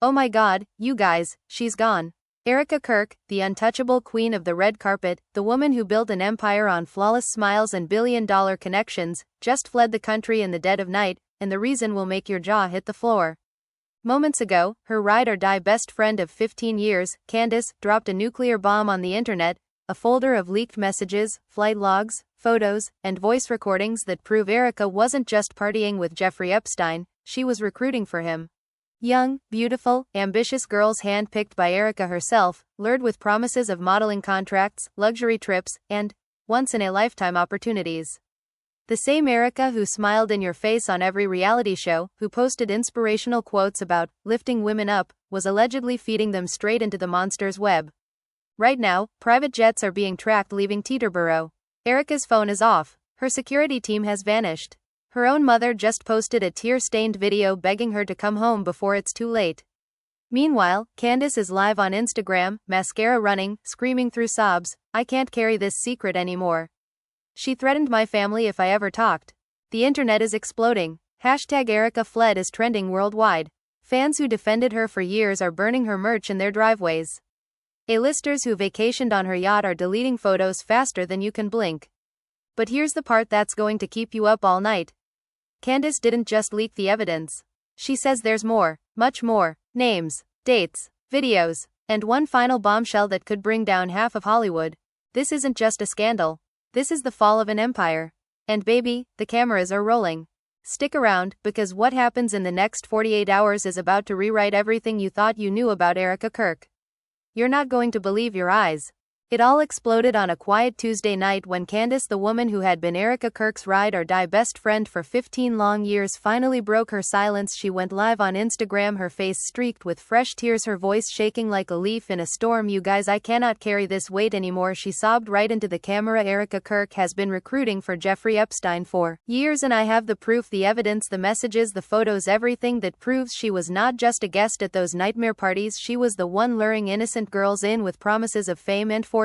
Oh my god, you guys, she's gone. Erika Kirk, the untouchable queen of the red carpet, the woman who built an empire on flawless smiles and billion-dollar connections, just fled the country in the dead of night, and the reason will make your jaw hit the floor. Moments ago, her ride-or-die best friend of 15 years, Candace, dropped a nuclear bomb on the internet, a folder of leaked messages, flight logs, photos, and voice recordings that prove Erika wasn't just partying with Jeffrey Epstein, she was recruiting for him. Young, beautiful, ambitious girls handpicked by Erika herself, lured with promises of modeling contracts, luxury trips, and once-in-a-lifetime opportunities. The same Erika who smiled in your face on every reality show, who posted inspirational quotes about lifting women up, was allegedly feeding them straight into the monster's web. Right now, private jets are being tracked leaving Teterboro. Erika's phone is off. Her security team has vanished. Her own mother just posted a tear-stained video begging her to come home before it's too late. Meanwhile, Candace is live on Instagram, mascara running, screaming through sobs, "I can't carry this secret anymore. She threatened my family if I ever talked." The internet is exploding. #Erika fled is trending worldwide. Fans who defended her for years are burning her merch in their driveways. A-listers who vacationed on her yacht are deleting photos faster than you can blink. But here's the part that's going to keep you up all night. Candace didn't just leak the evidence. She says there's more, much more, names, dates, videos, and one final bombshell that could bring down half of Hollywood. This isn't just a scandal. This is the fall of an empire. And baby, the cameras are rolling. Stick around, because what happens in the next 48 hours is about to rewrite everything you thought you knew about Erika Kirk. You're not going to believe your eyes. It all exploded on a quiet Tuesday night when Candace, the woman who had been Erika Kirk's ride-or-die best friend for 15 long years, finally broke her silence. She went live on Instagram, her face streaked with fresh tears, her voice shaking like a leaf in a storm. "You guys, I cannot carry this weight anymore," she sobbed right into the camera. "Erika Kirk has been recruiting for Jeffrey Epstein for years, and I have the proof, the evidence, the messages, the photos, everything that proves she was not just a guest at those nightmare parties. She was the one luring innocent girls in with promises of fame and fortune."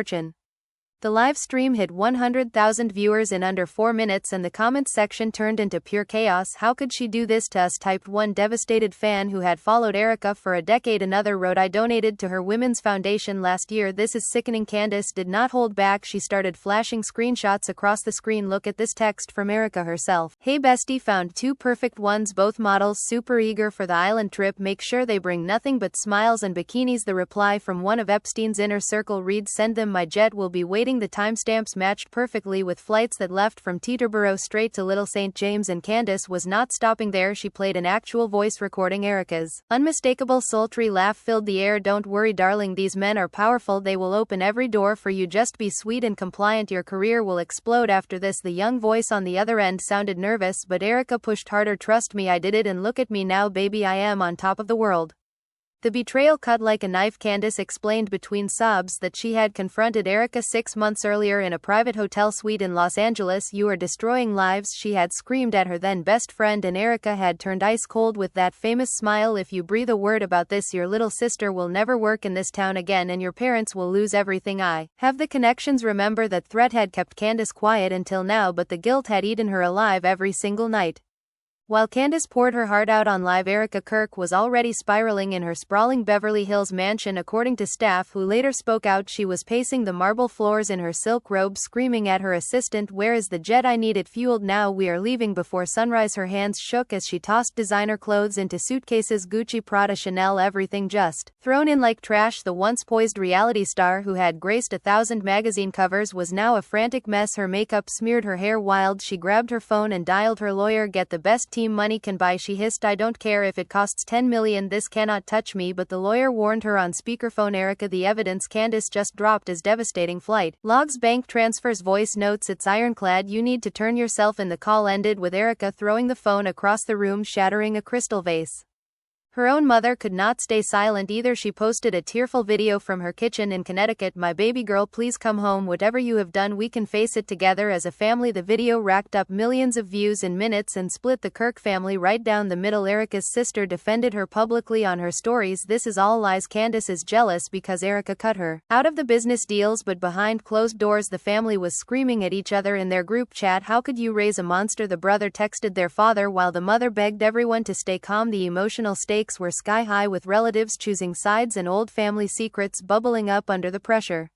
The live stream hit 100,000 viewers in under 4 minutes, and the comments section turned into pure chaos. "How could she do this to us?" typed one devastated fan who had followed Erika for a decade. Another wrote, "I donated to her women's foundation last year. This is sickening." Candace did not hold back. She started flashing screenshots across the screen. "Look at this text from Erika herself. Hey bestie, found 2 perfect ones, both models, super eager for the island trip. Make sure they bring nothing but smiles and bikinis." The reply from one of Epstein's inner circle reads, "Send them, my jet will be waiting." The timestamps matched perfectly with flights that left from Teterboro straight to Little St. James, and Candace was not stopping there. She played an actual voice recording. Erika's unmistakable sultry laugh filled the air. "Don't worry darling, these men are powerful. They will open every door for you. Just be sweet and compliant. Your career will explode after this." The young voice on the other end sounded nervous, but Erika pushed harder. "Trust me, I did it, and look at me now baby, I am on top of the world." The betrayal cut like a knife. Candace explained between sobs that she had confronted Erika 6 months earlier in a private hotel suite in Los Angeles. "You are destroying lives," she had screamed at her then best friend, and Erika had turned ice cold with that famous smile. "If you breathe a word about this, your little sister will never work in this town again, and your parents will lose everything. I have the connections." Remember, that threat had kept Candace quiet until now, but the guilt had eaten her alive every single night. While Candace poured her heart out on live, Erika Kirk was already spiraling in her sprawling Beverly Hills mansion. According to staff who later spoke out, she was pacing the marble floors in her silk robe, screaming at her assistant, "Where is the jet? I need it fueled now. We are leaving before sunrise." Her hands shook as she tossed designer clothes into suitcases, Gucci, Prada, Chanel, everything just thrown in like trash. The once poised reality star who had graced 1,000 magazine covers was now a frantic mess, her makeup smeared, her hair wild. She grabbed her phone and dialed her lawyer. "Get the best team money can buy," she hissed. "I don't care if it costs 10 million. This cannot touch me." But the lawyer warned her on speakerphone. "Erika, the evidence Candace just dropped is devastating. Flight logs, bank transfers, voice notes, it's ironclad. You need to turn yourself in." The call ended with Erika throwing the phone across the room, shattering a crystal vase. Her own mother could not stay silent either. She posted a tearful video from her kitchen in Connecticut. "My baby girl, please come home. Whatever you have done, we can face it together as a family." The video racked up millions of views in minutes and split the Kirk family right down the middle. Erika's sister defended her publicly on her stories. "This is all lies. Candace is jealous because Erika cut her out of the business deals." But behind closed doors, the family was screaming at each other in their group chat. "How could you raise a monster?" the brother texted their father while the mother begged everyone to stay calm. The emotional stakes stakes were sky high, with relatives choosing sides and old family secrets bubbling up under the pressure.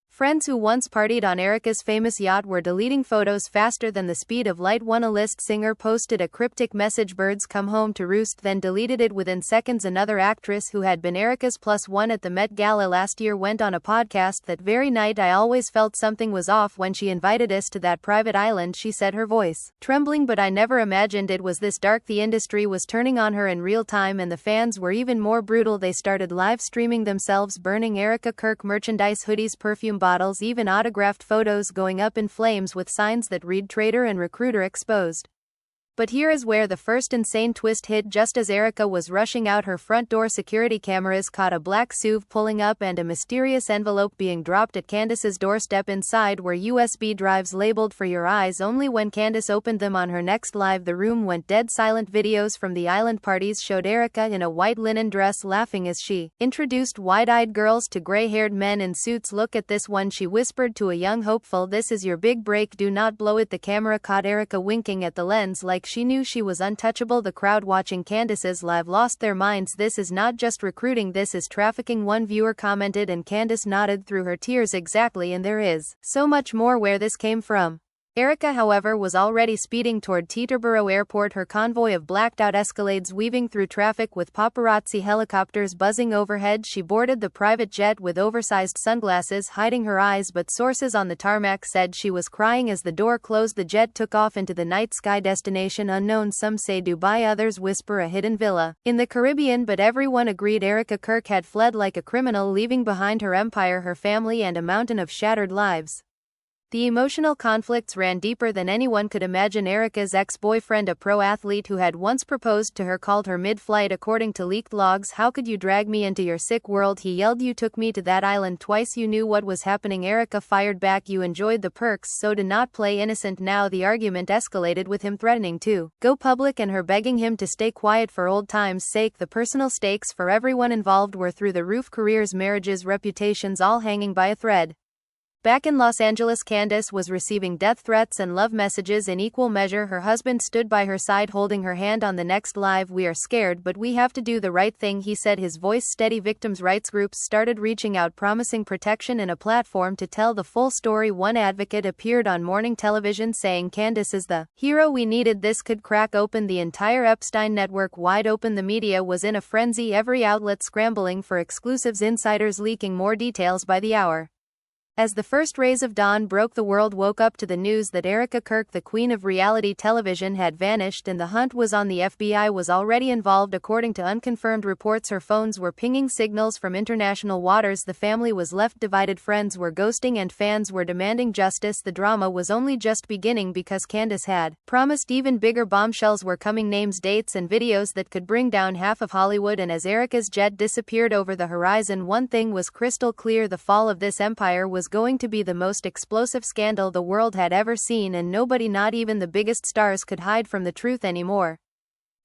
Friends who once partied on Erika's famous yacht were deleting photos faster than the speed of light. One A-list singer posted a cryptic message, "Birds come home to roost," then deleted it within seconds. Another actress who had been Erika's +1 at the Met Gala last year went on a podcast that very night. "I always felt something was off when she invited us to that private island," she said, her voice trembling, "but I never imagined it was this dark." The industry was turning on her in real time, and the fans were even more brutal. They started live streaming themselves burning Erika Kirk merchandise, hoodies, perfume bottles, even autographed photos going up in flames with signs that read "Traitor" and "Recruiter exposed." But here is where the first insane twist hit. Just as Erika was rushing out her front door, security cameras caught a black SUV pulling up and a mysterious envelope being dropped at Candace's doorstep. Inside were USB drives labeled "For Your Eyes Only." When Candace opened them on her next live, the room went dead silent. Videos from the island parties showed Erika in a white linen dress laughing as she introduced wide-eyed girls to gray-haired men in suits. "Look at this one," she whispered to a young hopeful. "This is your big break, do not blow it." The camera caught Erika winking at the lens like she knew she was untouchable. The crowd watching Candace's live lost their minds. "This is not just recruiting, this is trafficking," one viewer commented, and Candace nodded through her tears. "Exactly, and there is so much more where this came from." Erika, however, was already speeding toward Teterboro Airport, her convoy of blacked-out Escalades weaving through traffic with paparazzi helicopters buzzing overhead. She boarded the private jet with oversized sunglasses hiding her eyes, but sources on the tarmac said she was crying as the door closed. The jet took off into the night sky, destination unknown. Some say Dubai, others whisper a hidden villa in the Caribbean, but everyone agreed Erika Kirk had fled like a criminal, leaving behind her empire, her family, and a mountain of shattered lives. The emotional conflicts ran deeper than anyone could imagine. Erika's ex-boyfriend, a pro athlete who had once proposed to her, called her mid-flight. According to leaked logs, "How could you drag me into your sick world?" he yelled. "You took me to that island twice. You knew what was happening." Erika fired back, "You enjoyed the perks, so do not play innocent now." The argument escalated, with him threatening to go public and her begging him to stay quiet for old time's sake. The personal stakes for everyone involved were through the roof: careers, marriages, reputations, all hanging by a thread. Back in Los Angeles, Candace was receiving death threats and love messages in equal measure. Her husband stood by her side holding her hand on the next live. "We are scared, but we have to do the right thing," he said, his voice steady. Victims' rights groups started reaching out, promising protection and a platform to tell the full story. One advocate appeared on morning television saying, "Candace is the hero we needed. This could crack open the entire Epstein network wide open." The media was in a frenzy, every outlet scrambling for exclusives, insiders leaking more details by the hour. As the first rays of dawn broke, the world woke up to the news that Erika Kirk, the queen of reality television, had vanished, and the hunt was on. The FBI was already involved. According to unconfirmed reports, her phones were pinging signals from international waters. The family was left divided, friends were ghosting, and fans were demanding justice. The drama was only just beginning, because Candace had promised even bigger bombshells were coming: names, dates, and videos that could bring down half of Hollywood. And as Erika's jet disappeared over the horizon, one thing was crystal clear: the fall of this empire was going to be the most explosive scandal the world had ever seen, and nobody, not even the biggest stars, could hide from the truth anymore.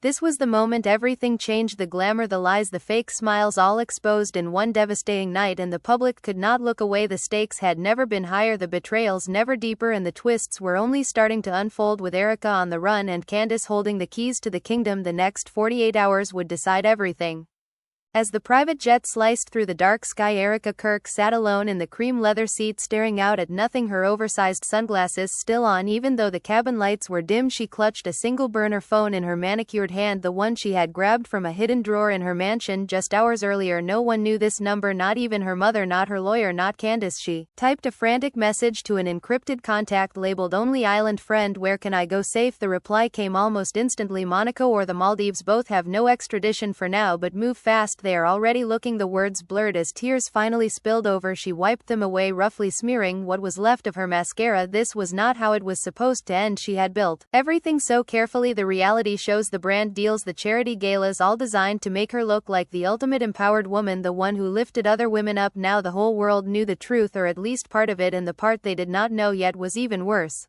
This was the moment everything changed: the glamour, the lies, the fake smiles, all exposed in one devastating night, and the public could not look away. The stakes had never been higher, the betrayals never deeper, and the twists were only starting to unfold. With Erika on the run and Candace holding the keys to the kingdom, the next 48 hours would decide everything. As the private jet sliced through the dark sky, Erika Kirk sat alone in the cream leather seat, staring out at nothing, her oversized sunglasses still on even though the cabin lights were dim. She clutched a single burner phone in her manicured hand, the one she had grabbed from a hidden drawer in her mansion just hours earlier. No one knew this number, not even her mother, not her lawyer, not Candace. She typed a frantic message to an encrypted contact labeled "Only Island Friend, where can I go safe?" The reply came almost instantly: "Monaco or the Maldives, both have no extradition for now, but move fast, they are already looking." The words blurred as tears finally spilled over. She wiped them away, roughly smearing what was left of her mascara. This was not how it was supposed to end. She had built everything so carefully: the reality shows, the brand deals, the charity galas, all designed to make her look like the ultimate empowered woman, the one who lifted other women up. Now the whole world knew the truth, or at least part of it, and the part they did not know yet was even worse.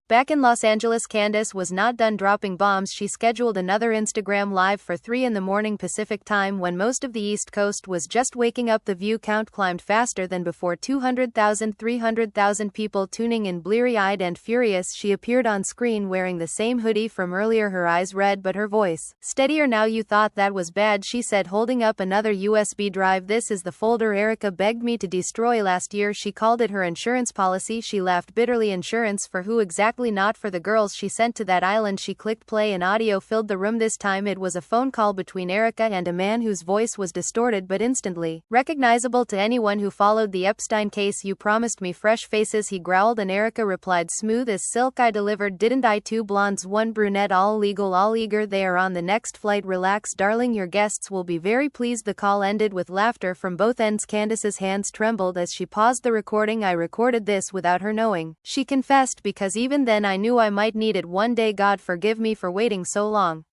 Back in Los Angeles, Candace was not done dropping bombs. She scheduled another Instagram Live for 3 a.m. Pacific time when most of the East Coast was just waking up. The view count climbed faster than before, 200,000, 300,000 people tuning in. Bleary-eyed and furious, she appeared on screen wearing the same hoodie from earlier, her eyes red but her voice steadier. Now you thought that was bad, she said, holding up another USB drive. This is the folder Erika begged me to destroy last year. She called it her insurance policy. She laughed bitterly. Insurance for who exactly? Not for the girls she sent to that island. She clicked play and audio filled the room. This time it was a phone call between Erika and a man whose voice was distorted but instantly recognizable to anyone who followed the Epstein case. You promised me fresh faces, he growled, and Erika replied, smooth as silk, I delivered, didn't I? 2 blondes, 1 brunette, all legal, all eager. They are on the next flight. Relax, darling, your guests will be very pleased. The call ended with laughter from both ends. Candace's hands trembled as she paused the recording. I recorded this without her knowing, she confessed, because even then I knew I might need it one day. God forgive me for waiting so long.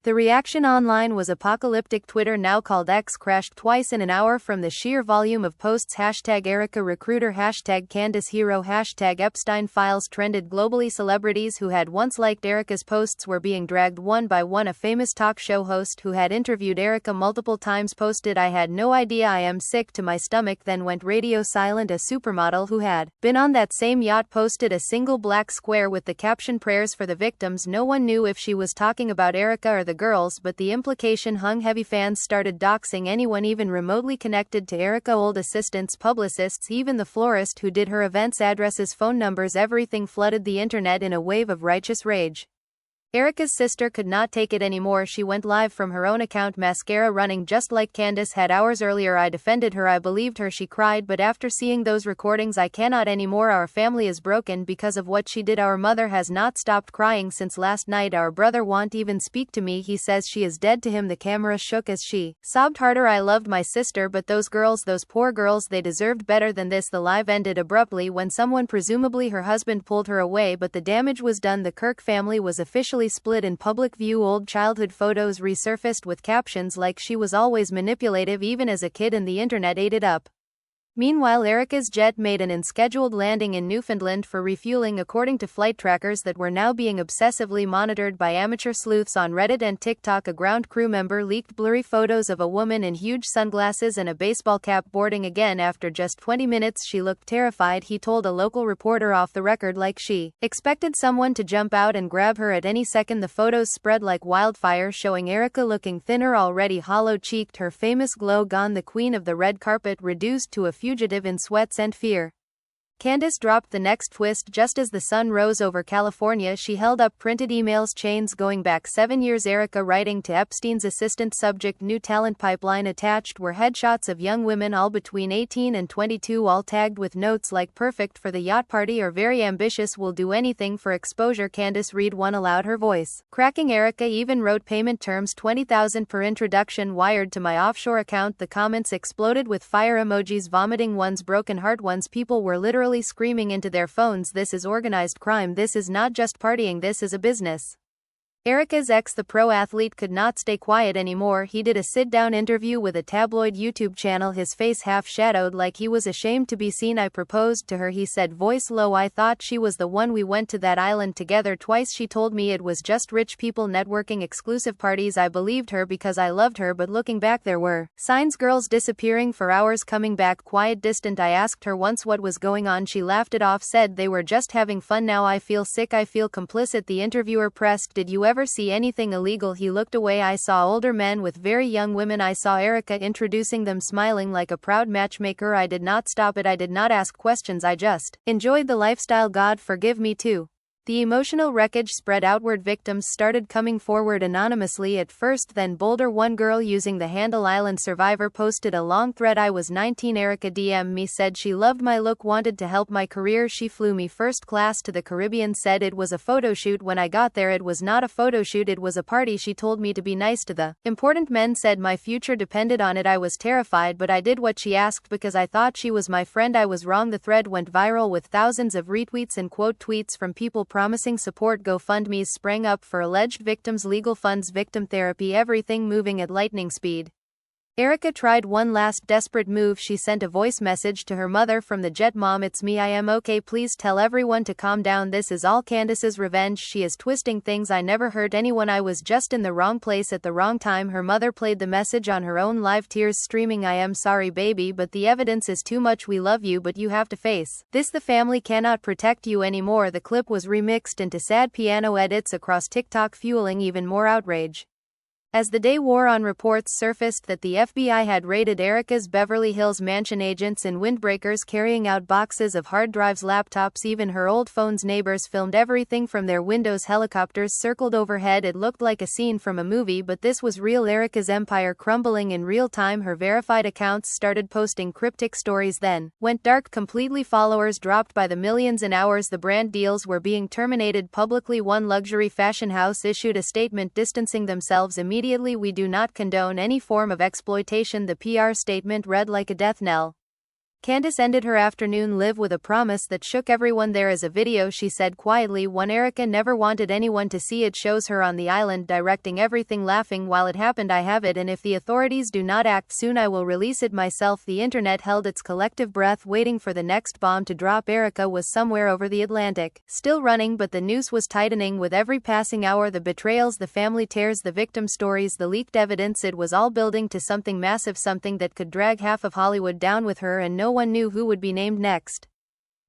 The reaction online was apocalyptic. Twitter, now called X, crashed twice in an hour from the sheer volume of posts. Hashtag Erika Recruiter, hashtag Candace Hero, hashtag Epstein Files trended globally. Celebrities who had once liked Erika's posts were being dragged one by one. A famous talk show host who had interviewed Erika multiple times posted, I had no idea, I am sick to my stomach, then went radio silent. A supermodel who had been on that same yacht posted a single black square with the caption, prayers for the victims. No one knew if she was talking about Erika or the girls, but the implication hung heavy. Fans started doxing anyone even remotely connected to Erika, old assistants, publicists, even the florist who did her events, addresses, phone numbers. Everything flooded the internet in a wave of righteous rage. Erika's sister could not take it anymore. She went live from her own account, mascara running just like Candace had hours earlier. I defended her, I believed her, she cried, but after seeing those recordings I cannot anymore. Our family is broken because of what she did. Our mother has not stopped crying since last night. Our brother won't even speak to me. He says she is dead to him. The camera shook as she sobbed harder. I loved my sister, but those girls, those poor girls, they deserved better than this. The live ended abruptly when someone, presumably her husband, pulled her away, but the damage was done. The Kirk family was officially split in public view. Old childhood photos resurfaced with captions like she was always manipulative even as a kid, and the internet ate it up. Meanwhile, Erika's jet made an unscheduled landing in Newfoundland for refueling, according to flight trackers that were now being obsessively monitored by amateur sleuths on Reddit and TikTok. A ground crew member leaked blurry photos of a woman in huge sunglasses and a baseball cap boarding again after just 20 minutes. She looked terrified, he told a local reporter off the record, like she expected someone to jump out and grab her at any second. The photos spread like wildfire, showing Erika looking thinner, already hollow-cheeked, her famous glow gone, the queen of the red carpet reduced to a fugitive in sweats and fear. Candace dropped the next twist just as the sun rose over California. She held up printed emails, chains going back 7 years. Erika writing to Epstein's assistant. Subject, new talent pipeline. Attached were headshots of young women all between 18 and 22, all tagged with notes like perfect for the yacht party or very ambitious, will do anything for exposure. Candace read one aloud, her voice cracking. Erika even wrote payment terms, $20,000 per introduction, wired to my offshore account. The comments exploded with fire emojis, vomiting ones, broken heart ones. People were literally screaming into their phones, this is organized crime, this is not just partying, this is a business. Erika's ex, the pro athlete, could not stay quiet anymore. He did a sit-down interview with a tabloid YouTube channel, his face half-shadowed like he was ashamed to be seen. I proposed to her, he said, voice low. I thought she was the one. We went to that island together twice. She told me it was just rich people networking, exclusive parties. I believed her because I loved her, but looking back there were signs, girls disappearing for hours, coming back quiet, distant. I asked her once what was going on. She laughed it off, said they were just having fun. Now I feel sick, I feel complicit. The interviewer pressed, did you ever see anything illegal? He looked away. I saw older men with very young women. I saw Erika introducing them, smiling like a proud matchmaker. I did not stop it. I did not ask questions. I just enjoyed the lifestyle. God forgive me too. The emotional wreckage spread outward. Victims started coming forward anonymously at first, then bolder. One girl using the handle Island Survivor posted a long thread. I was 19. Erika DM'd me, said she loved my look, wanted to help my career. She flew me first class to the Caribbean, said it was a photo shoot. When I got there, it was not a photo shoot, it was a party. She told me to be nice to the important men, said my future depended on it. I was terrified, but I did what she asked because I thought she was my friend. I was wrong. The thread went viral with thousands of retweets and quote tweets from people promising support. GoFundMes sprang up for alleged victims, legal funds, victim therapy, everything moving at lightning speed. Erika tried one last desperate move. She sent a voice message to her mother from the jet. Mom, it's me, I am okay, please tell everyone to calm down, this is all Candace's revenge, she is twisting things, I never hurt anyone, I was just in the wrong place at the wrong time. Her mother played the message on her own live, tears streaming, I am sorry baby, but the evidence is too much, we love you but you have to face this, the family cannot protect you anymore. The clip was remixed into sad piano edits across TikTok, fueling even more outrage. As the day wore on, reports surfaced that the FBI had raided Erika's Beverly Hills mansion, agents in windbreakers carrying out boxes of hard drives, laptops, even her old phones. Neighbors filmed everything from their windows, helicopters circled overhead. It looked like a scene from a movie, but this was real. Erika's empire crumbling in real time. Her verified accounts started posting cryptic stories, then went dark completely. Followers dropped by the millions in hours. The brand deals were being terminated publicly. One luxury fashion house issued a statement distancing themselves immediately. We do not condone any form of exploitation, the PR statement read like a death knell. Candace ended her afternoon live with a promise that shook everyone. There is a video, she said quietly, one Erika never wanted anyone to see. It shows her on the island directing everything, laughing while it happened. I have it, and if the authorities do not act soon I will release it myself. The internet held its collective breath, waiting for the next bomb to drop. Erika was somewhere over the Atlantic, still running, but the noose was tightening with every passing hour. The betrayals, the family tears, the victim stories, the leaked evidence, it was all building to something massive, something that could drag half of Hollywood down with her, and no one knew who would be named next.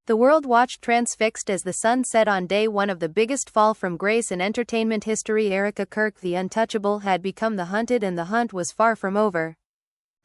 The world watched transfixed as the sun set on day one of the biggest fall from grace in entertainment history. Erika Kirk, the untouchable, had become the hunted, and the hunt was far from over.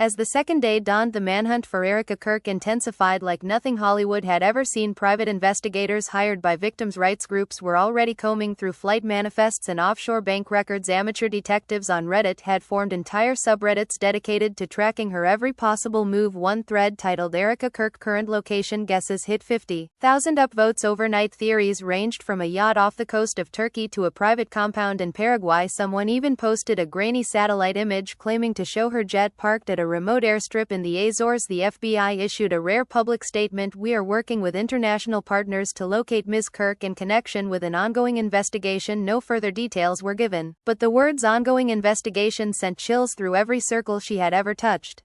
As the second day dawned, the manhunt for Erika Kirk intensified like nothing Hollywood had ever seen. Private investigators hired by victims' rights groups were already combing through flight manifests and offshore bank records. Amateur detectives on Reddit had formed entire subreddits dedicated to tracking her every possible move. One thread titled Erika Kirk current location guesses hit 50,000 upvotes overnight. Theories ranged from a yacht off the coast of Turkey to a private compound in Paraguay. Someone even posted a grainy satellite image claiming to show her jet parked at a remote airstrip in the Azores. The FBI issued a rare public statement. We are working with international partners to locate Ms. Kirk in connection with an ongoing investigation. No further details were given, but the words ongoing investigation sent chills through every circle she had ever touched.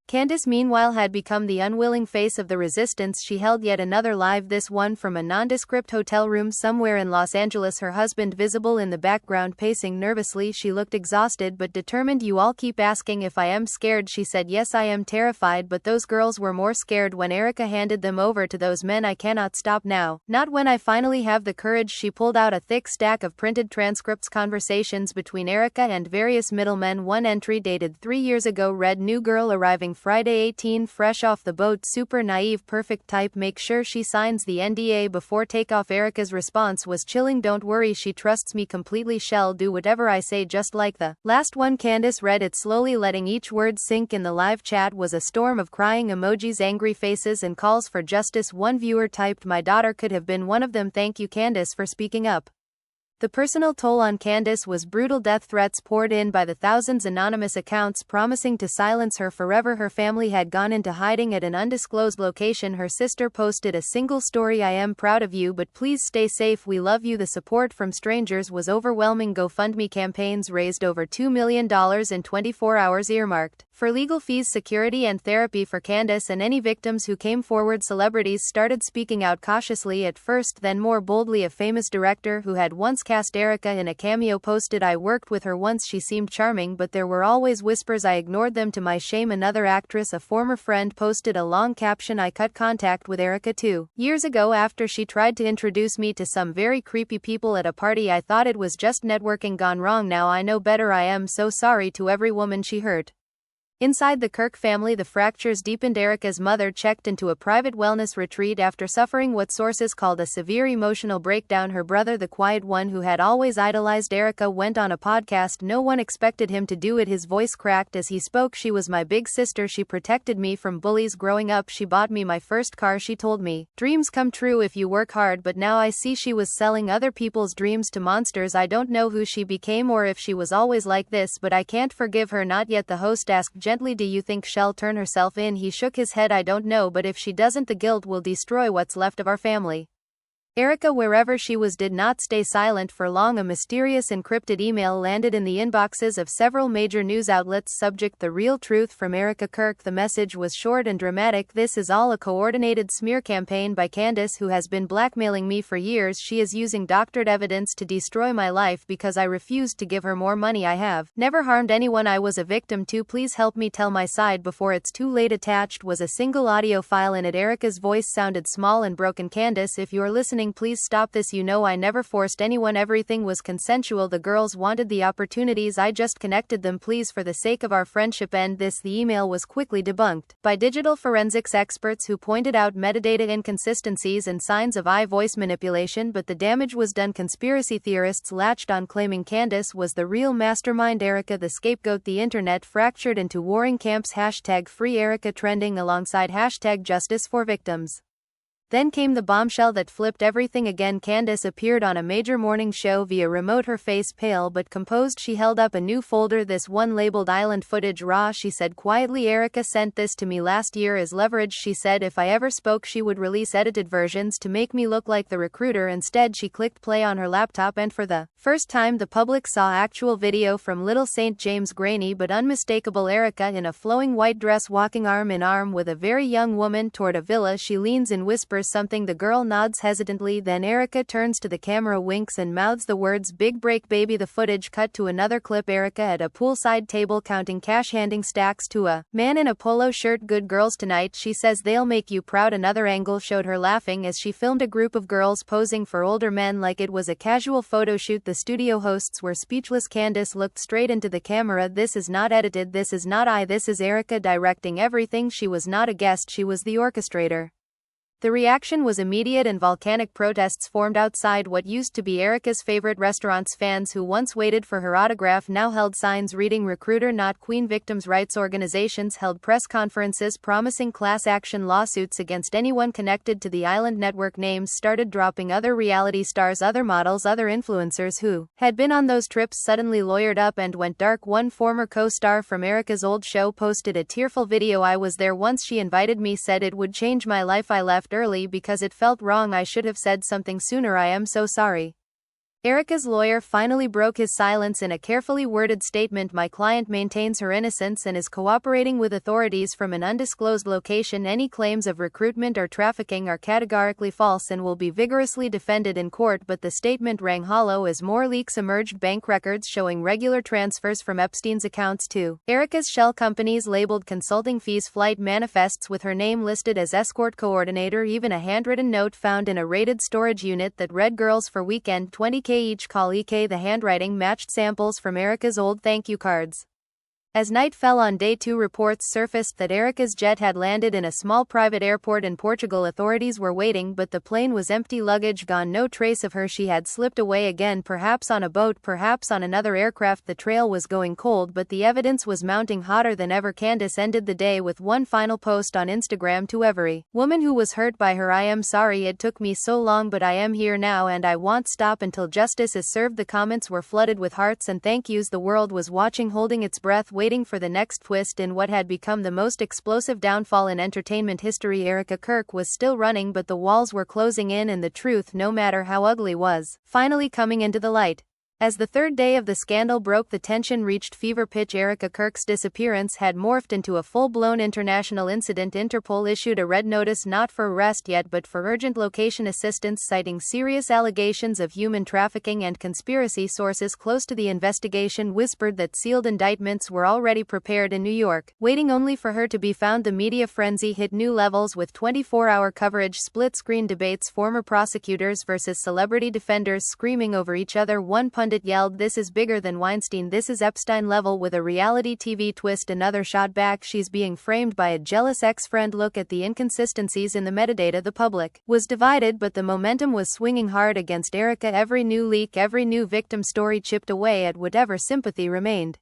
Candace, meanwhile, had become the unwilling face of the resistance. She held yet another live, this one from a nondescript hotel room somewhere in Los Angeles, her husband visible in the background pacing nervously. She looked exhausted but determined. You all keep asking if I am scared, she said. Yes, I am terrified, but those girls were more scared when Erika handed them over to those men. I cannot stop now, not when I finally have the courage. She pulled out a thick stack of printed transcripts, conversations between Erika and various middlemen. One entry dated 3 years ago read, new girl arriving Friday 18, fresh off the boat, super naive, perfect type, make sure she signs the NDA before takeoff. Erika's response was chilling, don't worry, she trusts me completely, shall do whatever I say, just like the last one. Candace read it slowly, letting each word sink in. The live chat was a storm of crying emojis, angry faces, and calls for justice. One viewer typed, my daughter could have been one of them, thank you Candace for speaking up. The personal toll on Candace was brutal. Death threats poured in by the thousands, anonymous accounts promising to silence her forever. Her family had gone into hiding at an undisclosed location. Her sister posted a single story, I am proud of you but please stay safe, we love you. The support from strangers was overwhelming. GoFundMe campaigns raised over $2 million in 24 hours, earmarked for legal fees, security, and therapy for Candace and any victims who came forward. Celebrities started speaking out cautiously at first, then more boldly. A famous director who had once cast Erika in a cameo posted, I worked with her once, she seemed charming but there were always whispers, I ignored them to my shame. Another actress, a former friend, posted a long caption, I cut contact with Erika 2 years ago after she tried to introduce me to some very creepy people at a party. I thought it was just networking gone wrong, now I know better. I am so sorry to every woman she hurt. Inside the Kirk family, the fractures deepened. Erika's mother checked into a private wellness retreat after suffering what sources called a severe emotional breakdown. Her brother, the quiet one who had always idolized Erika, went on a podcast. No one expected him to do it. His voice cracked as he spoke. She was my big sister. She protected me from bullies growing up. She bought me my first car. She told me, dreams come true if you work hard, but now I see she was selling other people's dreams to monsters. I don't know who she became or if she was always like this, but I can't forgive her. Not yet, the host asked gently, do you think she'll turn herself in? He shook his head, I don't know, but if she doesn't, the guilt will destroy what's left of our family. Erika, wherever she was, did not stay silent for long. A mysterious encrypted email landed in the inboxes of several major news outlets. Subject: The real truth from Erika Kirk. The message was short and dramatic. This is all a coordinated smear campaign by Candace, who has been blackmailing me for years. She is using doctored evidence to destroy my life because I refused to give her more money. I have never harmed anyone I was a victim to. Please help me tell my side before it's too late. Attached was a single audio file. In it, Erika's voice sounded small and broken. Candace, if you're listening, please stop this. You know I never forced anyone. Everything was consensual. The girls wanted the opportunities. I just connected them. Please, for the sake of our friendship, end this. The email was quickly debunked by digital forensics experts who pointed out metadata inconsistencies and signs of voice manipulation, but the damage was done. Conspiracy theorists latched on, claiming Candace was the real mastermind, Erika the scapegoat. The internet fractured into warring camps. Hashtag free Erika trending alongside hashtag justice for victims. Then came the bombshell that flipped everything. Again, Candace appeared on a major morning show via remote, her face pale but composed. She held up a new folder, this one labeled Island Footage Raw. She said quietly, Erika sent this to me last year as leverage. She said if I ever spoke, she would release edited versions to make me look like the recruiter. Instead, she clicked play on her laptop, and for the first time the public saw actual video from Little St. James. Grainy but unmistakable Erika in a flowing white dress, walking arm in arm with a very young woman toward a villa. She leans and whispers something. The girl nods hesitantly. Then Erika turns to the camera, winks, and mouths the words, "Big break, baby." The footage cut to another clip. Erika at a poolside table counting cash, handing stacks to a man in a polo shirt. "Good girls tonight," she says, "they'll make you proud." Another angle showed her laughing as she filmed a group of girls posing for older men like it was a casual photo shoot. The studio hosts were speechless. Candace looked straight into the camera. "This is not edited. This is not I. This is Erika directing everything." She was not a guest, she was the orchestrator. The reaction was immediate and volcanic. Protests formed outside what used to be Erika's favorite restaurants. Fans who once waited for her autograph now held signs reading "Recruiter, not Queen." Victims' rights organizations held press conferences promising class action lawsuits against anyone connected to the Island network. Names started dropping. Other reality stars, other models, other influencers who had been on those trips suddenly lawyered up and went dark. One former co-star from Erika's old show posted a tearful video. "I was there once. She invited me, said it would change my life. I left early because it felt wrong. I should have said something sooner. I am so sorry." Erika's lawyer finally broke his silence in a carefully worded statement. "My client maintains her innocence and is cooperating with authorities from an undisclosed location. Any claims of recruitment or trafficking are categorically false and will be vigorously defended in court." But the statement rang hollow as more leaks emerged. Bank records showing regular transfers from Epstein's accounts to Erika's shell companies labeled consulting fees, flight manifests with her name listed as escort coordinator, even a handwritten note found in a raided storage unit that read "Girls for weekend, 20K each, call EK." The handwriting matched samples from Erika's old thank you cards. As night fell on day 2, reports surfaced that Erika's jet had landed in a small private airport in Portugal. Authorities were waiting, but the plane was empty, luggage gone, no trace of her. She had slipped away again, perhaps on a boat, perhaps on another aircraft. The trail was going cold, but the evidence was mounting hotter than ever. Candace ended the day with one final post on Instagram: "To every woman who was hurt by her, I am sorry. It took me so long, but I am here now and I won't stop until justice is served." The comments were flooded with hearts and thank yous. The world was watching, holding its breath, waiting for the next twist in what had become the most explosive downfall in entertainment history. Erika Kirk was still running, but the walls were closing in, and the truth, no matter how ugly, was finally coming into the light. As the third day of the scandal broke, the tension reached fever pitch. Erika Kirk's disappearance had morphed into a full-blown international incident. Interpol issued a red notice, not for arrest yet but for urgent location assistance, citing serious allegations of human trafficking and conspiracy. Sources close to the investigation whispered that sealed indictments were already prepared in New York, waiting only for her to be found. The media frenzy hit new levels with 24-hour coverage, split-screen debates, former prosecutors versus celebrity defenders screaming over each other. One pundit yelled, "This is bigger than Weinstein. This is Epstein level with a reality TV twist." Another shot back, "She's being framed by a jealous ex-friend." Look at the inconsistencies in the metadata. The public was divided, but the momentum was swinging hard against Erika. Every new leak, every new victim story chipped away at whatever sympathy remained.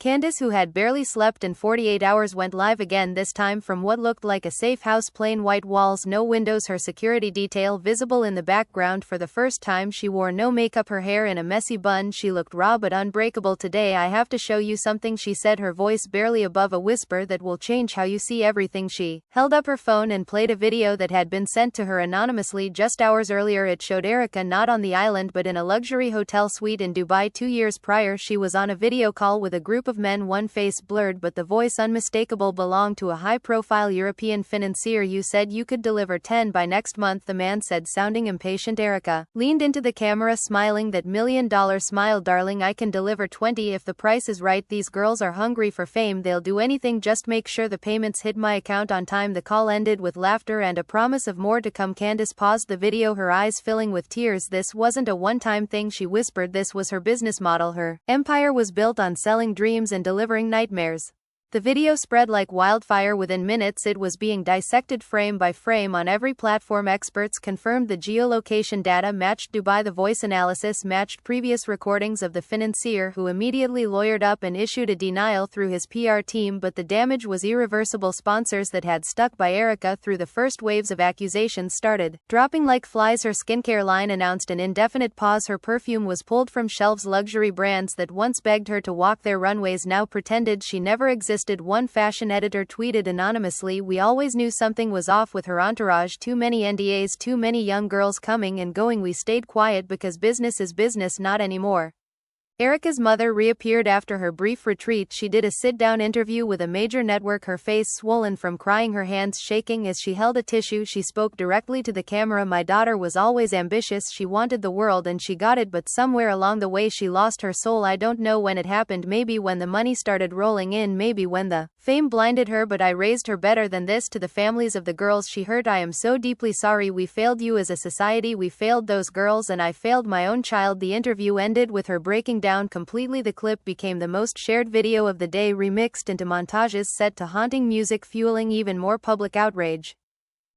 Candace, who had barely slept in 48 hours, went live again, this time from what looked like a safe house. Plain white walls, no windows, her security detail visible in the background. For the first time she wore no makeup, her hair in a messy bun. She looked raw but unbreakable. "Today I have to show you something," she said, her voice barely above a whisper, "that will change how you see everything." She held up her phone and played a video that had been sent to her anonymously just hours earlier. It showed Erika not on the island but in a luxury hotel suite in Dubai. 2 years prior she was on a video call with a group of men, one face blurred but the voice unmistakable, belonged to a high-profile European financier. "You said you could deliver 10 by next month," the man said, sounding impatient. Erika leaned into the camera, smiling that $1 million smile. "Darling, I can deliver 20 if the price is right. These girls are hungry for fame. They'll do anything. Just make sure the payments hit my account on time." The call ended with laughter and a promise of more to come. Candace paused the video, her eyes filling with tears. This wasn't a one-time thing, she whispered. This was her business model. Her empire was built on selling dreams and delivering nightmares. The video spread like wildfire. Within minutes it was being dissected frame by frame on every platform. Experts confirmed the geolocation data matched Dubai. The voice analysis matched previous recordings of the financier, who immediately lawyered up and issued a denial through his PR team, but the damage was irreversible. Sponsors that had stuck by Erika through the first waves of accusations started dropping like flies. Her skincare line announced an indefinite pause. Her perfume was pulled from shelves. Luxury brands that once begged her to walk their runways now pretended she never existed. One fashion editor tweeted anonymously, "We always knew something was off with her entourage. Too many NDAs, too many young girls coming and going. We stayed quiet because business is business." Not anymore. Erika's mother reappeared after her brief retreat. She did a sit-down interview with a major network, her face swollen from crying, her hands shaking as she held a tissue. She spoke directly to the camera. "My daughter was always ambitious. She wanted the world and she got it, but somewhere along the way she lost her soul. I don't know when it happened. Maybe when the money started rolling in, maybe when the fame blinded her, but I raised her better than this." To the families of the girls she hurt, "I am so deeply sorry. We failed you as a society. We failed those girls and I failed my own child." The interview ended with her breaking down completely. The clip became the most shared video of the day, remixed into montages set to haunting music, fueling even more public outrage.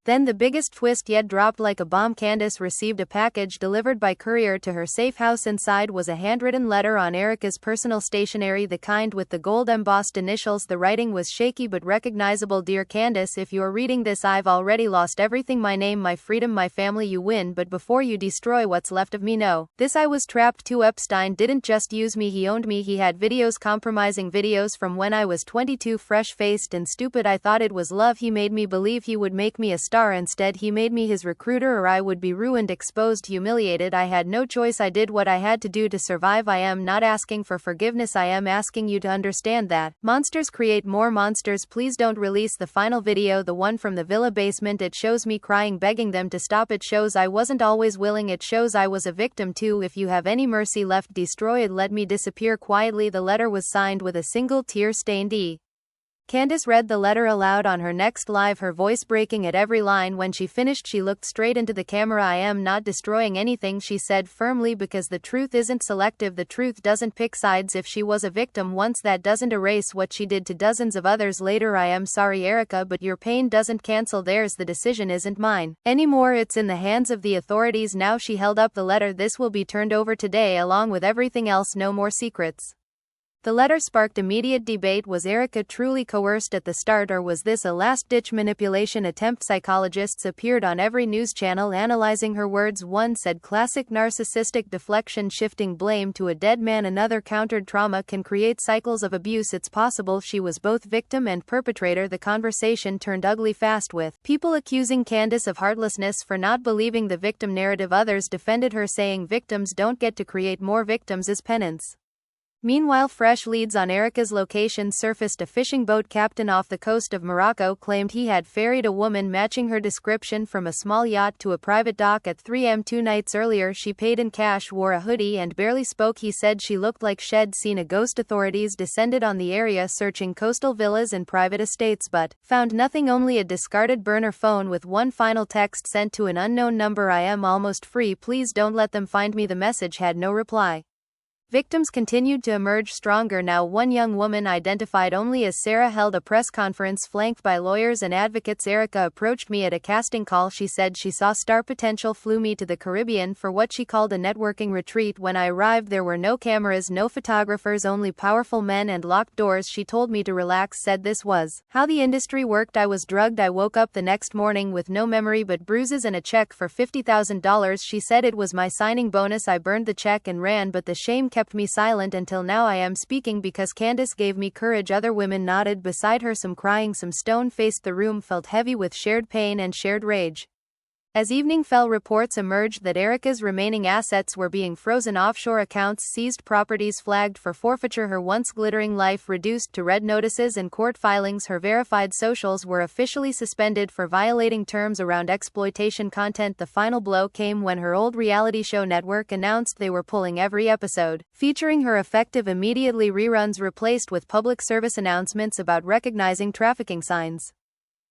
Then the biggest twist yet dropped like a bomb. Candace received a package delivered by courier to her safe house. Inside was a handwritten letter on Erika's personal stationery, the kind with the gold embossed initials. The writing was shaky but recognizable. "Dear Candace, if you're reading this, I've already lost everything: my name, my freedom, my family. You win, but before you destroy what's left of me, know this: I was trapped too. Epstein didn't just use me, he owned me. He had videos, compromising videos from when I was 22, fresh-faced and stupid. I thought it was love. He made me believe he would make me a star. Instead he made me his recruiter, or I would be ruined, exposed, humiliated. I had no choice. I did what I had to do to survive. I am not asking for forgiveness. I am asking you to understand that monsters create more monsters. Please don't release the final video, the one from the villa basement. It shows me crying, begging them to stop. It shows I wasn't always willing. It shows I was a victim too. If you have any mercy left, destroy it. Let me disappear quietly." The letter was signed with a single tear-stained E. Candace read the letter aloud on her next live, her voice breaking at every line. When she finished she looked straight into the camera. "I am not destroying anything," she said firmly, "because the truth isn't selective. The truth doesn't pick sides. If she was a victim once, that doesn't erase what she did to dozens of others later. I am sorry, Erika, but your pain doesn't cancel theirs. The decision isn't mine anymore. It's in the hands of the authorities now." She held up the letter. "This will be turned over today along with everything else. No more secrets." The letter sparked immediate debate. Was Erika truly coerced at the start, or was this a last-ditch manipulation attempt? Psychologists appeared on every news channel analyzing her words. One said classic narcissistic deflection, shifting blame to a dead man. Another countered trauma can create cycles of abuse. It's possible she was both victim and perpetrator. The conversation turned ugly fast, with people accusing Candace of heartlessness for not believing the victim narrative. Others defended her, saying victims don't get to create more victims as penance. Meanwhile, fresh leads on Erika's location surfaced. A fishing boat captain off the coast of Morocco claimed he had ferried a woman matching her description from a small yacht to a private dock at 3 a.m. 2 nights earlier. She paid in cash, wore a hoodie, and barely spoke. He said she looked like she'd seen a ghost. Authorities descended on the area, searching coastal villas and private estates, but found nothing, only a discarded burner phone with one final text sent to an unknown number: "I am almost free. Please don't let them find me." The message had no reply. Victims continued to emerge stronger. Now, one young woman identified only as Sarah held a press conference flanked by lawyers and advocates. Erika approached me at a casting call. She said she saw star potential, flew me to the Caribbean for what she called a networking retreat. When I arrived, there were no cameras, no photographers, only powerful men and locked doors. She told me to relax, said this was how the industry worked. I was drugged. I woke up the next morning with no memory but bruises and a check for $50,000. She said it was my signing bonus. I burned the check and ran, but the shame kept me silent until now. I am speaking because Candace gave me courage. Other women nodded beside her, some crying, some stone-faced. The room felt heavy with shared pain and shared rage. As evening fell, reports emerged that Erika's remaining assets were being frozen, offshore accounts seized, properties flagged for forfeiture, her once glittering life reduced to red notices and court filings. Her verified socials were officially suspended for violating terms around exploitation content. The final blow came when her old reality show network announced they were pulling every episode featuring her, effective immediately. Reruns replaced with public service announcements about recognizing trafficking signs.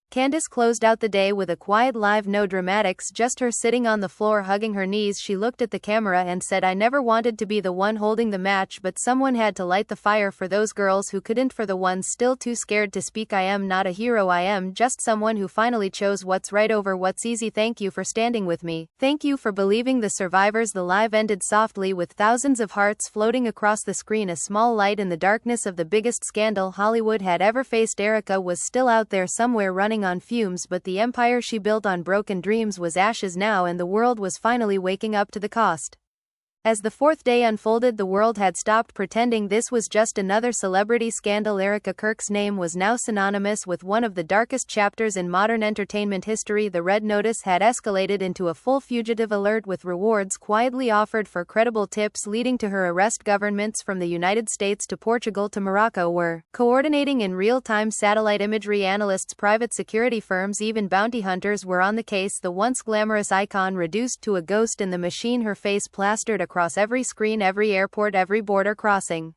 Candace closed out the day with a quiet live, no dramatics, just her sitting on the floor hugging her knees. She looked at the camera and said, I never wanted to be the one holding the match, but someone had to light the fire for those girls who couldn't, for the ones still too scared to speak. I am not a hero, I am just someone who finally chose what's right over what's easy. Thank you for standing with me. Thank you for believing the survivors. The live ended softly with thousands of hearts floating across the screen, a small light in the darkness of the biggest scandal Hollywood had ever faced. Erika was still out there somewhere, running on fumes, but the empire she built on broken dreams was ashes now, and the world was finally waking up to the cost. As the fourth day unfolded, the world had stopped pretending this was just another celebrity scandal. Erika Kirk's name was now synonymous with one of the darkest chapters in modern entertainment history. The red notice had escalated into a full fugitive alert, with rewards quietly offered for credible tips leading to her arrest. Governments from the United States to Portugal to Morocco were coordinating in real-time. Satellite imagery analysts, private security firms, even bounty hunters were on the case. The once glamorous icon reduced to a ghost in the machine, her face plastered across every screen, every airport, every border crossing.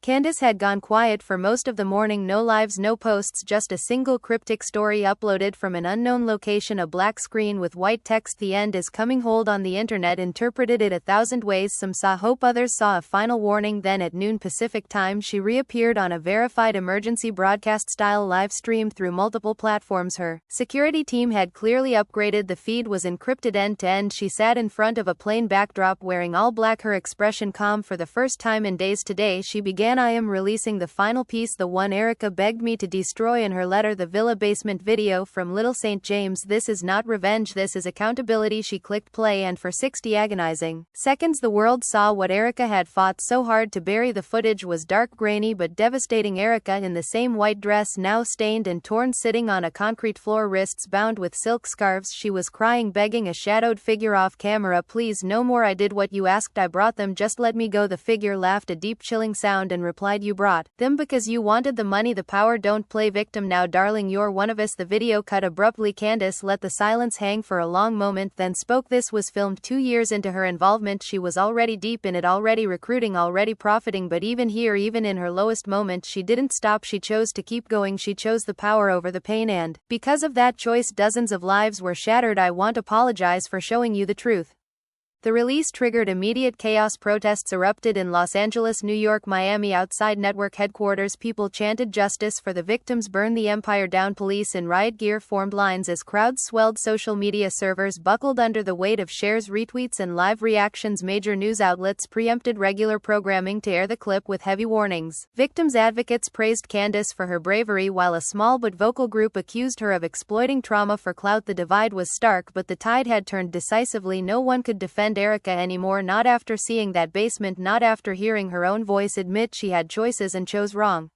Candace had gone quiet for most of the morning. No lives, no posts, just a single cryptic story uploaded from an unknown location, a black screen with white text. The end is coming. Hold on. The internet interpreted it 1,000 ways. Some saw hope, others saw a final warning. Then at noon Pacific time, she reappeared on a verified emergency broadcast style live stream through multiple platforms. Her security team had clearly upgraded. The feed was encrypted end to end. She sat in front of a plain backdrop wearing all black, her expression calm. For the first time in days today, she began, I am releasing the final piece, the one Erika begged me to destroy in her letter, the villa basement video from Little St. James. This is not revenge, this is accountability. She clicked play, and for 60 agonizing seconds the world saw what Erika had fought so hard to bury. The footage was dark, grainy, but devastating. Erika in the same white dress, now stained and torn, sitting on a concrete floor, wrists bound with silk scarves. She was crying, begging a shadowed figure off camera, please, no more. I did what you asked, I brought them, just let me go. The figure laughed a deep, chilling sound and replied, you brought them because you wanted the money, the power. Don't play victim now, darling, you're one of us. The video cut abruptly. Candace let the silence hang for a long moment, then spoke. This was filmed 2 years into her involvement. She was already deep in it, already recruiting, already profiting, but even here, even in her lowest moment, she didn't stop. She chose to keep going. She chose the power over the pain, and because of that choice, dozens of lives were shattered. I want to apologize for showing you the truth. The release triggered immediate chaos. Protests erupted in Los Angeles, New York, Miami. Outside network headquarters, people chanted justice for the victims, burn the empire down. Police in riot gear formed lines as crowds swelled. Social media servers buckled under the weight of shares, retweets, and live reactions. Major news outlets preempted regular programming to air the clip with heavy warnings. Victims' advocates praised Candace for her bravery, while a small but vocal group accused her of exploiting trauma for clout. The divide was stark, but the tide had turned decisively. No one could defend Erika anymore, not after seeing that basement, not after hearing her own voice admit she had choices and chose wrong.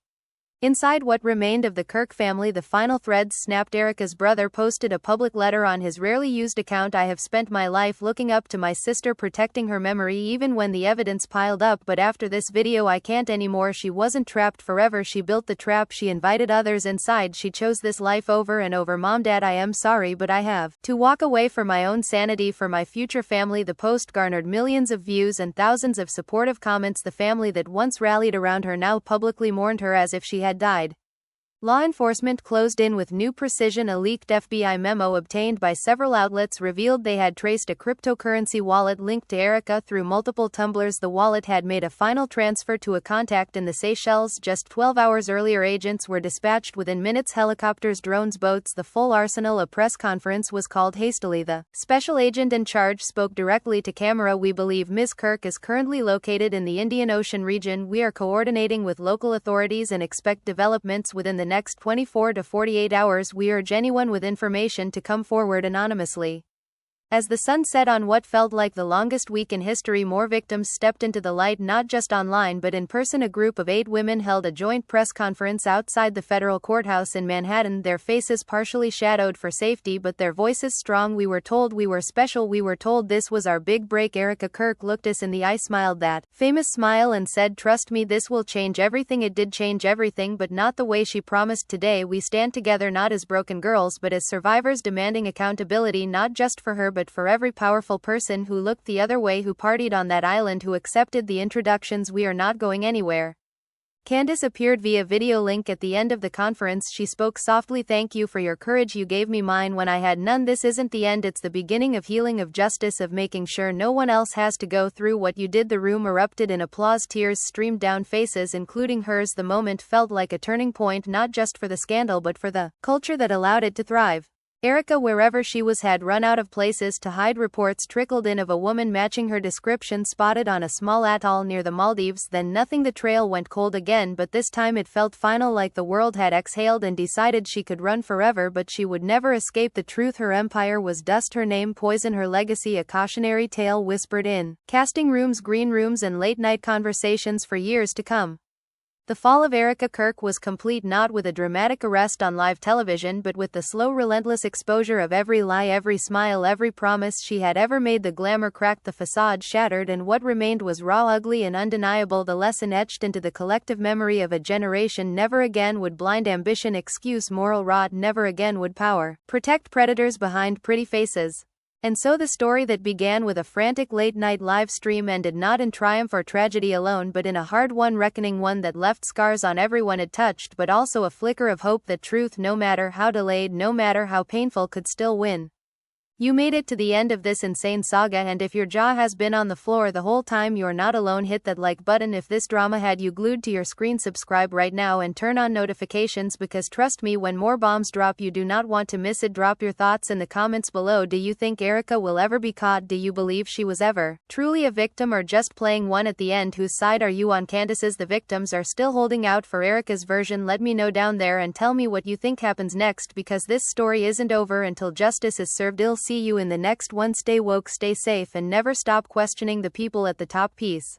Inside what remained of the Kirk family, the final threads snapped. Erika's brother posted a public letter on his rarely used account. I have spent my life looking up to my sister, protecting her memory even when the evidence piled up, but after this video I can't anymore. She wasn't trapped forever, she built the trap, she invited others inside, she chose this life over and over. Mom, Dad, I am sorry, but I have to walk away for my own sanity, for my future family. The post garnered millions of views and thousands of supportive comments. The family that once rallied around her now publicly mourned her as if she had died. Law enforcement closed in with new precision. A leaked FBI memo obtained by several outlets revealed they had traced a cryptocurrency wallet linked to Erika through multiple tumblers. The wallet had made a final transfer to a contact in the Seychelles just 12 hours earlier. Agents were dispatched within minutes. Helicopters, drones, boats, the full arsenal. A press conference was called hastily. The special agent in charge spoke directly to camera. We believe Ms. Kirk is currently located in the Indian Ocean region. We are coordinating with local authorities and expect developments within the next 24 to 48 hours. We urge anyone with information to come forward anonymously. As the sun set on what felt like the longest week in history, more victims stepped into the light, not just online but in person. A group of 8 women held a joint press conference outside the federal courthouse in Manhattan, their faces partially shadowed for safety but their voices strong. We were told we were special. We were told this was our big break. Erika Kirk looked us in the eye, smiled that famous smile and said, "Trust me, this will change everything." It did change everything, but not the way she promised. Today we stand together not as broken girls but as survivors, demanding accountability not just for her but for every powerful person who looked the other way, who partied on that island, who accepted the introductions. We are not going anywhere. Candace appeared via video link at the end of the conference. She spoke softly. "Thank you for your courage. You gave me mine when I had none. This isn't the end, it's the beginning of healing, of justice, of making sure no one else has to go through what you did." The room erupted in applause. Tears streamed down faces, including hers. The moment felt like a turning point, not just for the scandal but for the culture that allowed it to thrive. Erika, wherever she was, had run out of places to hide. Reports trickled in of a woman matching her description spotted on a small atoll near the Maldives. Then nothing. The trail went cold again, but this time it felt final, like the world had exhaled and decided she could run forever, but she would never escape the truth. Her empire was dust, her name poison, her legacy a cautionary tale whispered in casting rooms, green rooms, and late-night conversations for years to come. The fall of Erika Kirk was complete, not with a dramatic arrest on live television but with the slow, relentless exposure of every lie, every smile, every promise she had ever made. The glamour cracked, the facade shattered, and what remained was raw, ugly, and undeniable. The lesson etched into the collective memory of a generation: never again would blind ambition excuse moral rot, never again would power protect predators behind pretty faces. And so the story that began with a frantic late-night live stream ended not in triumph or tragedy alone but in a hard-won reckoning, one that left scars on everyone it touched, but also a flicker of hope that truth, no matter how delayed, no matter how painful, could still win. You made it to the end of this insane saga, and if your jaw has been on the floor the whole time, you're not alone. Hit that like button if this drama had you glued to your screen. Subscribe right now and turn on notifications, because trust me, when more bombs drop you do not want to miss it. Drop your thoughts in the comments below. Do you think Erika will ever be caught? Do you believe she was ever truly a victim or just playing one at the end? Whose side are you on? Candace's? The victims are still holding out for Erika's version. Let me know down there and tell me what you think happens next, because this story isn't over until justice is served. I'll see you in the next one. Stay woke, stay safe, and never stop questioning the people at the top. Peace.